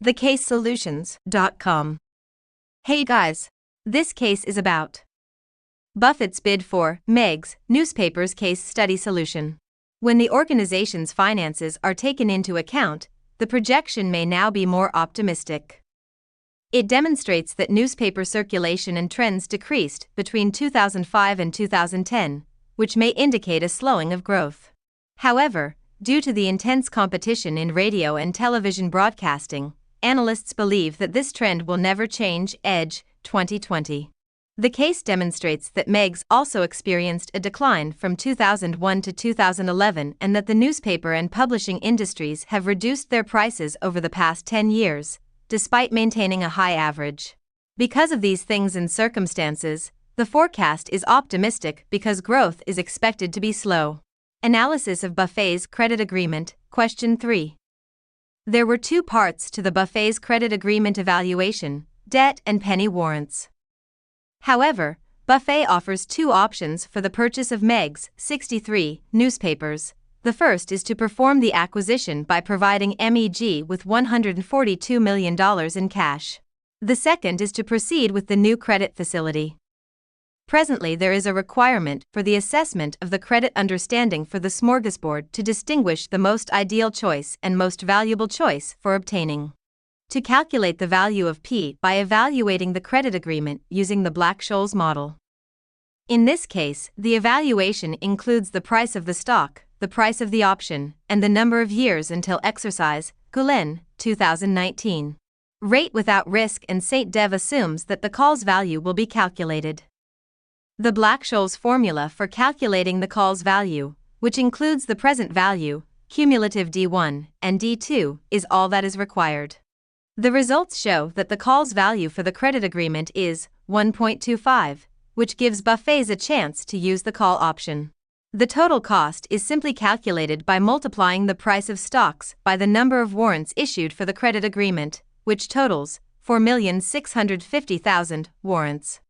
thecasesolutions.com. Hey guys, this case is about Buffett's bid for MEGs, newspaper's case study solution. When the organization's finances are taken into account, the projection may now be more optimistic. It demonstrates that newspaper circulation and trends decreased between 2005 and 2010, which may indicate a slowing of growth. However, due to the intense competition in radio and television broadcasting, analysts believe that this trend will never change. Edge, 2020. The case demonstrates that MEGs also experienced a decline from 2001 to 2011 and that the newspaper and publishing industries have reduced their prices over the past 10 years, despite maintaining a high average. Because of these things and circumstances, the forecast is optimistic because growth is expected to be slow. Analysis of Buffett's credit agreement, Question 3. There were two parts to the Buffett's credit agreement evaluation: debt and penny warrants. However, Buffett offers two options for the purchase of MEGs, 63, newspapers. The first is to perform the acquisition by providing MEG with $142 million in cash. The second is to proceed with the new credit facility. Presently, there is a requirement for the assessment of the credit understanding for the smorgasbord to distinguish the most ideal choice and most valuable choice for obtaining. To calculate the value of P by evaluating the credit agreement using the Black-Scholes model. In this case, the evaluation includes the price of the stock, the price of the option, and the number of years until exercise. Gulen, 2019. Rate without risk and St. Dev assumes that the call's value will be calculated. The Black-Scholes formula for calculating the call's value, which includes the present value, cumulative D1 and D2, is all that is required. The results show that the call's value for the credit agreement is 1.25, which gives Buffett a chance to use the call option. The total cost is simply calculated by multiplying the price of stocks by the number of warrants issued for the credit agreement, which totals 4,650,000 warrants.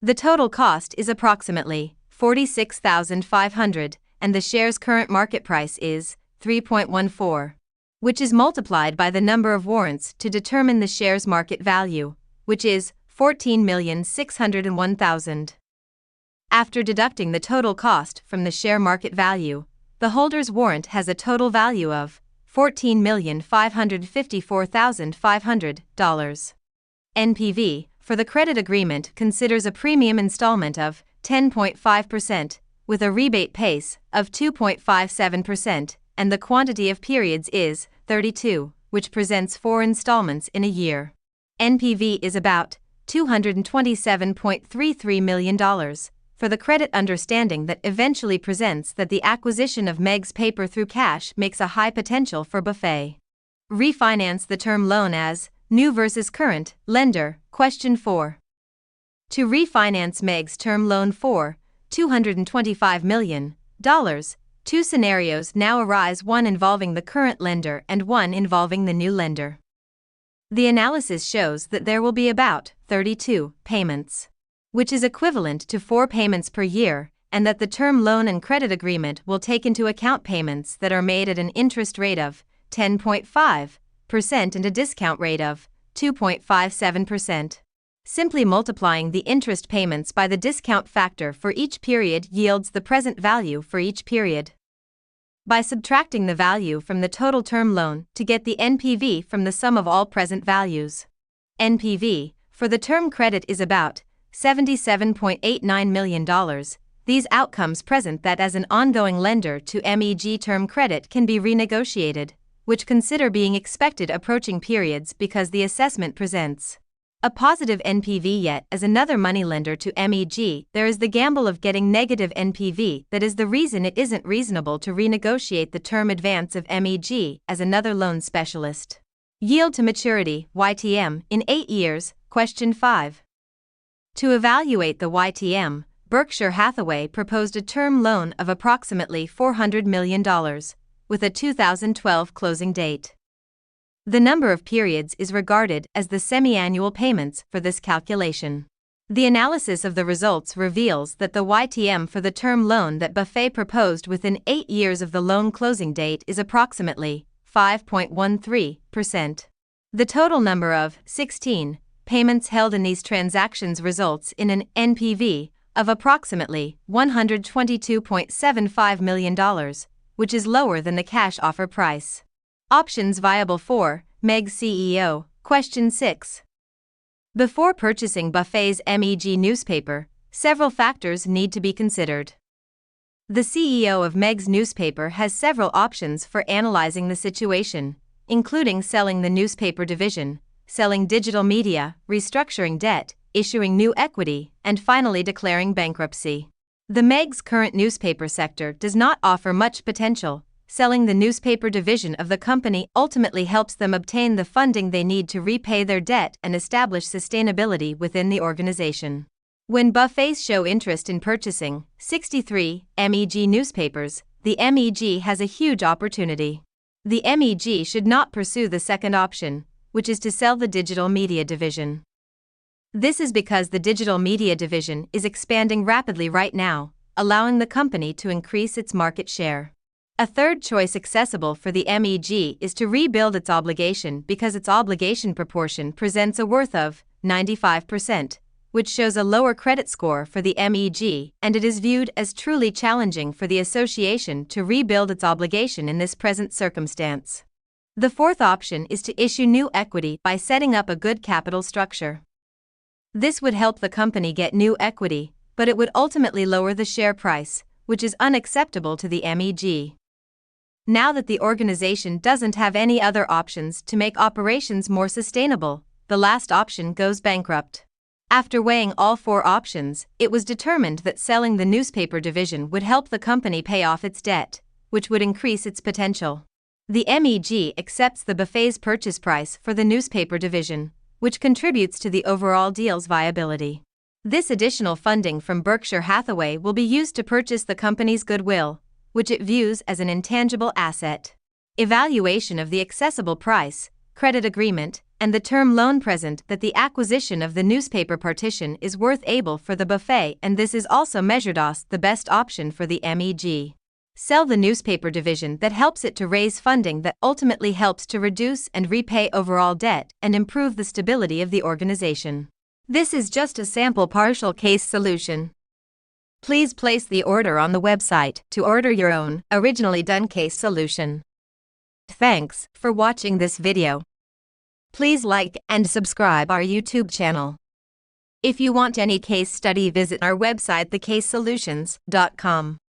The total cost is approximately 46,500, and the share's current market price is 3.14, which is multiplied by the number of warrants to determine the share's market value, which is 14,601,000. After deducting the total cost from the share market value, the holder's warrant has a total value of $14,554,500. NPV for the credit agreement considers a premium installment of 10.5%, with a rebate pace of 2.57%, and the quantity of periods is 32, which presents 4 installments in a year. NPV is about $227.33 million, for the credit understanding that eventually presents that the acquisition of MEG's paper through cash makes a high potential for Buffett. Refinance the term loan as new versus current lender. Question 4. To refinance MEG's term loan for $225 million, two scenarios now arise, one involving the current lender and one involving the new lender. The analysis shows that there will be about 32 payments, which is equivalent to 4 payments per year, and that the term loan and credit agreement will take into account payments that are made at an interest rate of 10.5% and a discount rate of 2.57%. Simply multiplying the interest payments by the discount factor for each period yields the present value for each period. By subtracting the value from the total term loan to get the NPV from the sum of all present values. NPV for the term credit is about $77.89 million. These outcomes present that as an ongoing lender to MEG term credit can be renegotiated, which consider being expected approaching periods because the assessment presents a positive NPV, yet as another moneylender to MEG, there is the gamble of getting negative NPV. That is the reason it isn't reasonable to renegotiate the term advance of MEG as another loan specialist. Yield to maturity, YTM, in 8 years. Question 5. To evaluate the YTM, Berkshire Hathaway proposed a term loan of approximately $400 million, with a 2012 closing date. The number of periods is regarded as the semi-annual payments for this calculation. The analysis of the results reveals that the YTM for the term loan that Buffett proposed within 8 years of the loan closing date is approximately 5.13%. The total number of 16 payments held in these transactions results in an NPV of approximately $122.75 million, which is lower than the cash offer price. Options viable for MEGs CEO. Question 6. Before purchasing Buffett's MEG newspaper, several factors need to be considered. The CEO of MEG's newspaper has several options for analyzing the situation, including selling the newspaper division, selling digital media, restructuring debt, issuing new equity, and finally declaring bankruptcy. The MEG's current newspaper sector does not offer much potential. Selling the newspaper division of the company ultimately helps them obtain the funding they need to repay their debt and establish sustainability within the organization. When Buffett show interest in purchasing 63 MEG newspapers, the MEG has a huge opportunity. The MEG should not pursue the second option, which is to sell the digital media division. This is because the digital media division is expanding rapidly right now, allowing the company to increase its market share. A third choice accessible for the MEG is to rebuild its obligation because its obligation proportion presents a worth of 95%, which shows a lower credit score for the MEG, and it is viewed as truly challenging for the association to rebuild its obligation in this present circumstance. The fourth option is to issue new equity by setting up a good capital structure. This would help the company get new equity, but it would ultimately lower the share price, which is unacceptable to the MEG. Now that the organization doesn't have any other options to make operations more sustainable, the last option goes bankrupt. After weighing all four options, it was determined that selling the newspaper division would help the company pay off its debt, which would increase its potential. The MEG accepts the Buffett's purchase price for the newspaper division, which contributes to the overall deal's viability. This additional funding from Berkshire Hathaway will be used to purchase the company's goodwill, which it views as an intangible asset. Evaluation of the accessible price, credit agreement, and the term loan present that the acquisition of the newspaper partition is worth able for the Buffett, and this is also measured as the best option for the MEG. Sell the newspaper division that helps it to raise funding that ultimately helps to reduce and repay overall debt and improve the stability of the organization. This is just a sample partial case solution. Please place the order on the website to order your own originally done case solution. Thanks for watching this video. Please like and subscribe our YouTube channel. If you want any case study, visit our website thecasesolutions.com.